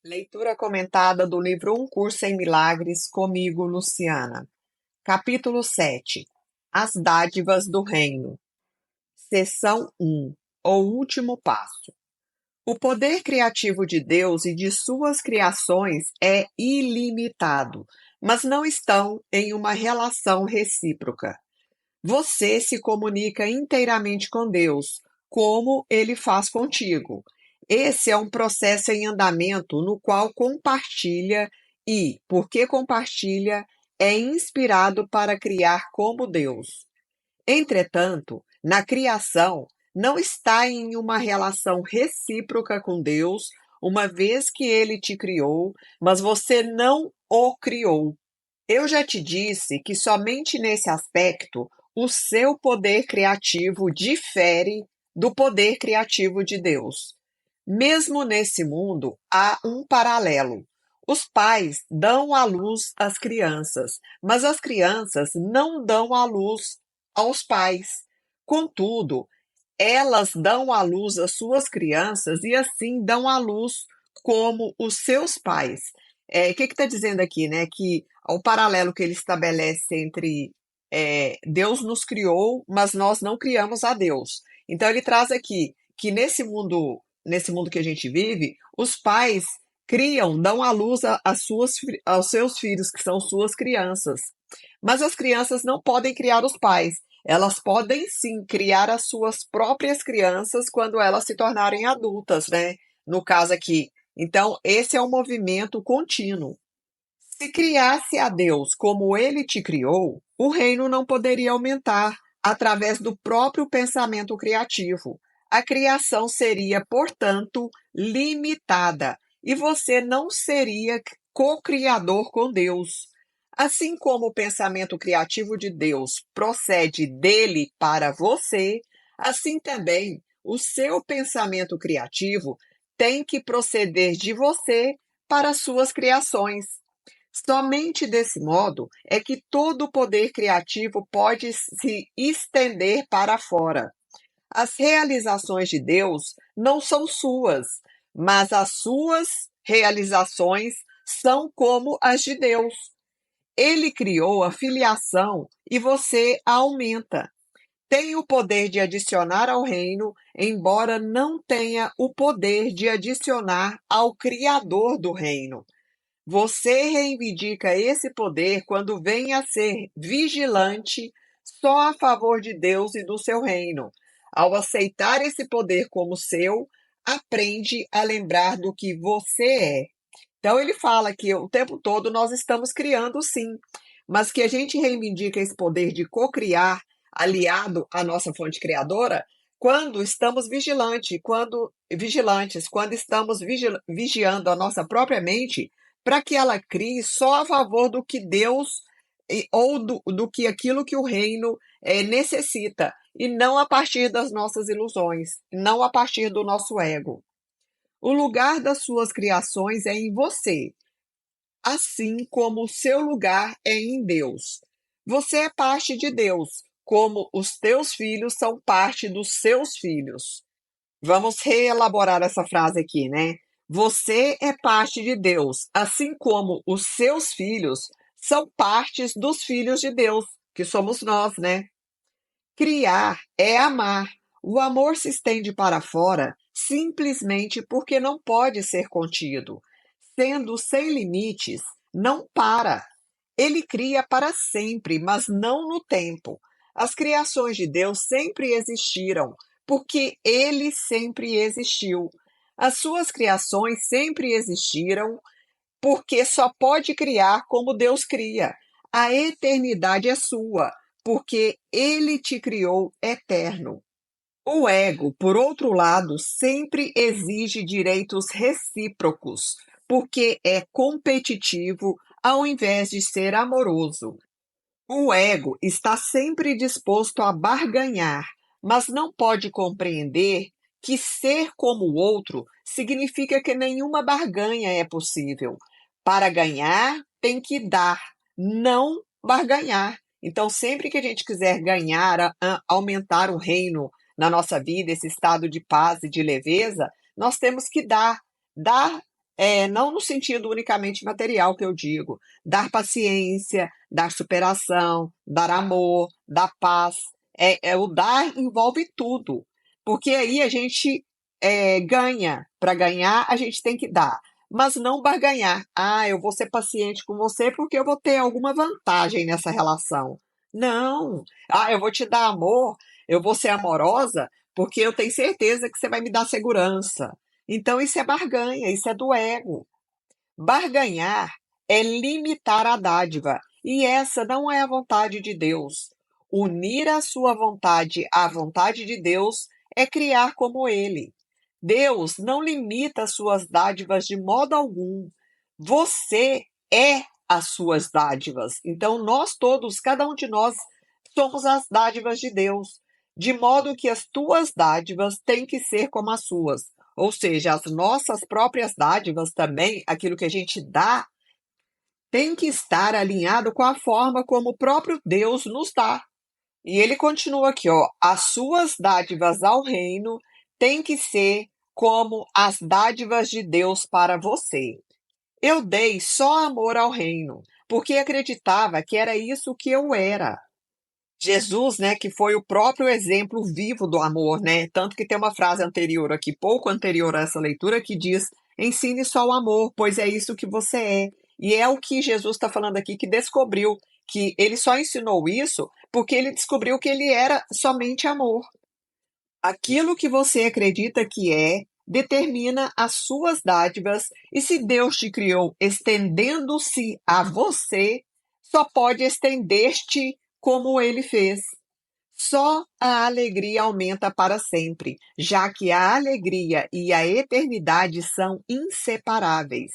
Leitura comentada do livro Um Curso em Milagres, comigo, Luciana. Capítulo 7. As dádivas do reino. Seção 1. O último passo. O poder criativo de Deus e de suas criações é ilimitado, mas não estão em uma relação recíproca. Você se comunica inteiramente com Deus, como ele faz contigo. Esse é um processo em andamento no qual compartilha e, porque compartilha, é inspirado para criar como Deus. Entretanto, na criação, não está em uma relação recíproca com Deus, uma vez que ele te criou, mas você não o criou. Eu já te disse que somente nesse aspecto o seu poder criativo difere do poder criativo de Deus. Mesmo nesse mundo, há um paralelo. Os pais dão à luz as crianças, mas as crianças não dão à luz aos pais. Contudo, elas dão à luz as suas crianças e assim dão à luz como os seus pais. O que está dizendo aqui, né? Que o paralelo que ele estabelece entre Deus nos criou, mas nós não criamos a Deus. Então ele traz aqui que nesse mundo que a gente vive, os pais criam, dão à luz aos seus filhos, que são suas crianças. Mas as crianças não podem criar os pais. Elas podem sim criar as suas próprias crianças quando elas se tornarem adultas, né? No caso aqui. Então, esse é um movimento contínuo. Se criasse a Deus como ele te criou, o reino não poderia aumentar através do próprio pensamento criativo. A criação seria, portanto, limitada e você não seria co-criador com Deus. Assim como o pensamento criativo de Deus procede dele para você, assim também o seu pensamento criativo tem que proceder de você para as suas criações. Somente desse modo é que todo o poder criativo pode se estender para fora. As realizações de Deus não são suas, mas as suas realizações são como as de Deus. Ele criou a filiação e você a aumenta. Tem o poder de adicionar ao reino, embora não tenha o poder de adicionar ao Criador do reino. Você reivindica esse poder quando vem a ser vigilante só a favor de Deus e do seu reino. Ao aceitar esse poder como seu, aprende a lembrar do que você é. Então ele fala que o tempo todo nós estamos criando sim, mas que a gente reivindica esse poder de cocriar aliado à nossa fonte criadora quando estamos vigilantes, quando estamos vigiando a nossa própria mente para que ela crie só a favor do que Deus ou do que aquilo que o reino necessita, e não a partir das nossas ilusões, não a partir do nosso ego. O lugar das suas criações é em você, assim como o seu lugar é em Deus. Você é parte de Deus, como os teus filhos são parte dos seus filhos. Vamos reelaborar essa frase aqui, né? Você é parte de Deus, assim como os seus filhos são partes dos filhos de Deus, que somos nós, né? Criar é amar. O amor se estende para fora simplesmente porque não pode ser contido. Sendo sem limites, não para. Ele cria para sempre, mas não no tempo. As criações de Deus sempre existiram, porque ele sempre existiu. As suas criações sempre existiram, porque só pode criar como Deus cria. A eternidade é sua, porque ele te criou eterno. O ego, por outro lado, sempre exige direitos recíprocos, porque é competitivo ao invés de ser amoroso. O ego está sempre disposto a barganhar, mas não pode compreender que ser como o outro significa que nenhuma barganha é possível. Para ganhar, tem que dar, não barganhar. Então, sempre que a gente quiser ganhar, aumentar o reino na nossa vida, esse estado de paz e de leveza, nós temos que dar. Dar não no sentido unicamente material que eu digo, dar paciência, dar superação, dar amor, dar paz. O dar envolve tudo, porque aí a gente ganha. Para ganhar, a gente tem que dar, mas não barganhar. Ah, eu vou ser paciente com você porque eu vou ter alguma vantagem nessa relação. Não. Ah, eu vou te dar amor, eu vou ser amorosa porque eu tenho certeza que você vai me dar segurança. Então, isso é barganha, isso é do ego. Barganhar é limitar a dádiva, e essa não é a vontade de Deus. Unir a sua vontade à vontade de Deus é criar como Ele. Deus não limita as suas dádivas de modo algum. Você é as suas dádivas. Então, nós todos, cada um de nós, somos as dádivas de Deus, de modo que as tuas dádivas têm que ser como as suas. Ou seja, as nossas próprias dádivas também, aquilo que a gente dá, tem que estar alinhado com a forma como o próprio Deus nos dá. E ele continua aqui, ó, as suas dádivas ao reino têm que ser como as dádivas de Deus para você. Eu dei só amor ao reino, porque acreditava que era isso que eu era. Jesus, né, que foi o próprio exemplo vivo do amor, né? Tanto que tem uma frase anterior aqui, pouco anterior a essa leitura, que diz: ensine só o amor, pois é isso que você é. E é o que Jesus está falando aqui, que descobriu que ele só ensinou isso porque ele descobriu que ele era somente amor. Aquilo que você acredita que determina as suas dádivas, e se Deus te criou estendendo-se a você, só pode estender-te como ele fez. Só a alegria aumenta para sempre, já que a alegria e a eternidade são inseparáveis.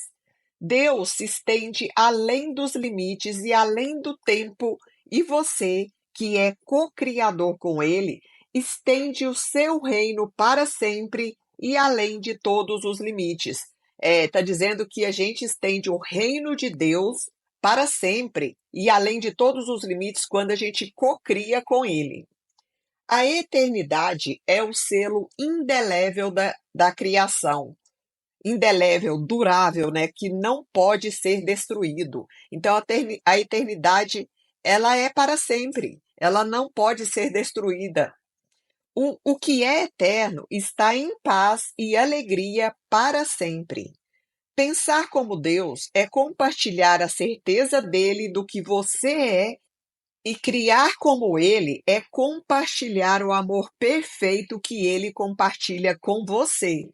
Deus se estende além dos limites e além do tempo, e você, que é co-criador com Ele, estende o seu reino para sempre e além de todos os limites. Está dizendo que a gente estende o reino de Deus para sempre e além de todos os limites quando a gente co-cria com Ele. A eternidade é o selo indelével da criação, indelével, durável, né, que não pode ser destruído. Então, a eternidade, ela é para sempre, ela não pode ser destruída. O que é eterno está em paz e alegria para sempre. Pensar como Deus é compartilhar a certeza dele do que você é, e criar como ele é compartilhar o amor perfeito que ele compartilha com você.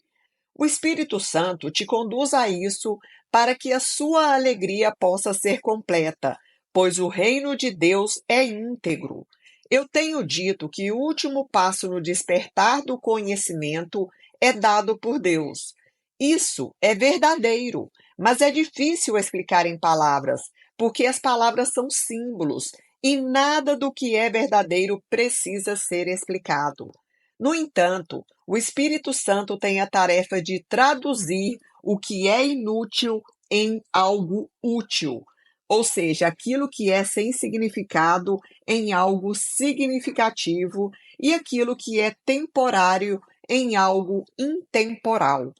O Espírito Santo te conduz a isso para que a sua alegria possa ser completa, pois o reino de Deus é íntegro. Eu tenho dito que o último passo no despertar do conhecimento é dado por Deus. Isso é verdadeiro, mas é difícil explicar em palavras, porque as palavras são símbolos e nada do que é verdadeiro precisa ser explicado. No entanto, o Espírito Santo tem a tarefa de traduzir o que é inútil em algo útil, ou seja, aquilo que é sem significado em algo significativo e aquilo que é temporário em algo intemporal.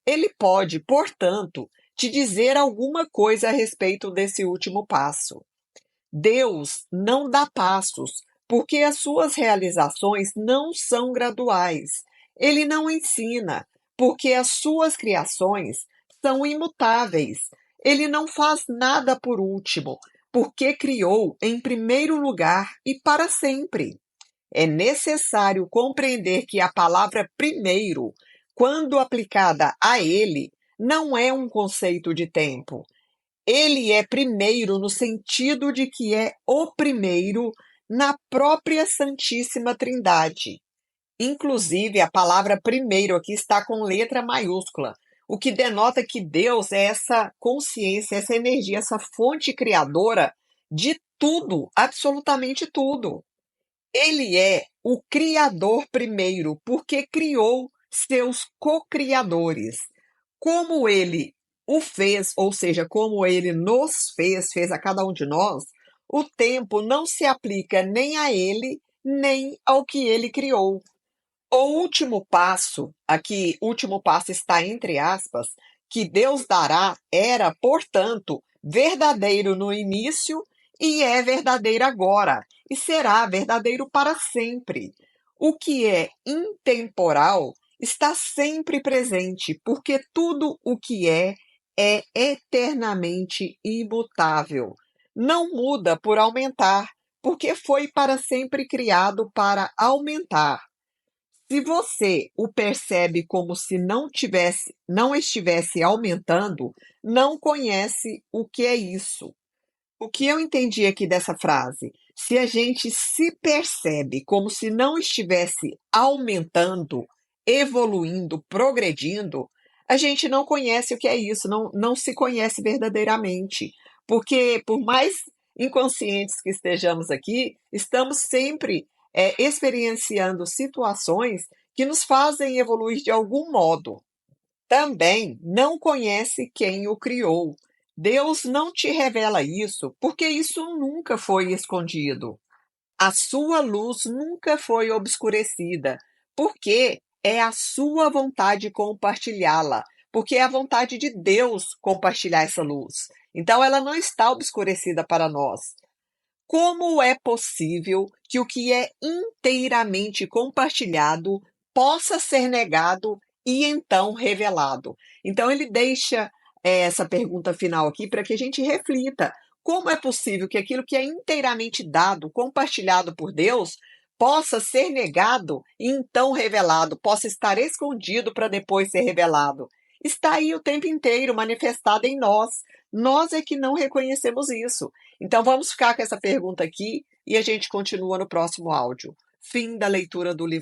Ele pode, portanto, te dizer alguma coisa a respeito desse último passo. Deus não dá passos, porque as suas realizações não são graduais. Ele não ensina, porque as suas criações são imutáveis. Ele não faz nada por último, porque criou em primeiro lugar e para sempre. É necessário compreender que a palavra primeiro, quando aplicada a ele, não é um conceito de tempo. Ele é primeiro no sentido de que é o primeiro na própria Santíssima Trindade. Inclusive, a palavra primeiro aqui está com letra maiúscula, o que denota que Deus é essa consciência, essa energia, essa fonte criadora de tudo, absolutamente tudo. Ele é o Criador primeiro, porque criou seus co-criadores. Como ele o fez, ou seja, como ele nos fez, fez a cada um de nós, o tempo não se aplica nem a ele, nem ao que ele criou. O último passo, aqui, último passo está entre aspas, que Deus dará era, portanto, verdadeiro no início e é verdadeiro agora, e será verdadeiro para sempre. O que é intemporal está sempre presente, porque tudo o que é eternamente imutável. Não muda por aumentar, porque foi para sempre criado para aumentar. Se você o percebe como se não estivesse aumentando, não conhece o que é isso. O que eu entendi aqui dessa frase? Se a gente se percebe como se não estivesse aumentando, evoluindo, progredindo, a gente não conhece o que é isso, não se conhece verdadeiramente. Porque, por mais inconscientes que estejamos aqui, estamos sempre experienciando situações que nos fazem evoluir de algum modo. Também não conhece quem o criou. Deus não te revela isso, porque isso nunca foi escondido. A sua luz nunca foi obscurecida, porque é a sua vontade compartilhá-la, porque é a vontade de Deus compartilhar essa luz. Então ela não está obscurecida para nós. Como é possível que o que é inteiramente compartilhado possa ser negado e então revelado? Então, ele deixa essa pergunta final aqui para que a gente reflita. Como é possível que aquilo que é inteiramente dado, compartilhado por Deus, possa ser negado e então revelado, possa estar escondido para depois ser revelado? Está aí o tempo inteiro manifestado em nós. Nós é que não reconhecemos isso. Então vamos ficar com essa pergunta aqui e a gente continua no próximo áudio. Fim da leitura do livro.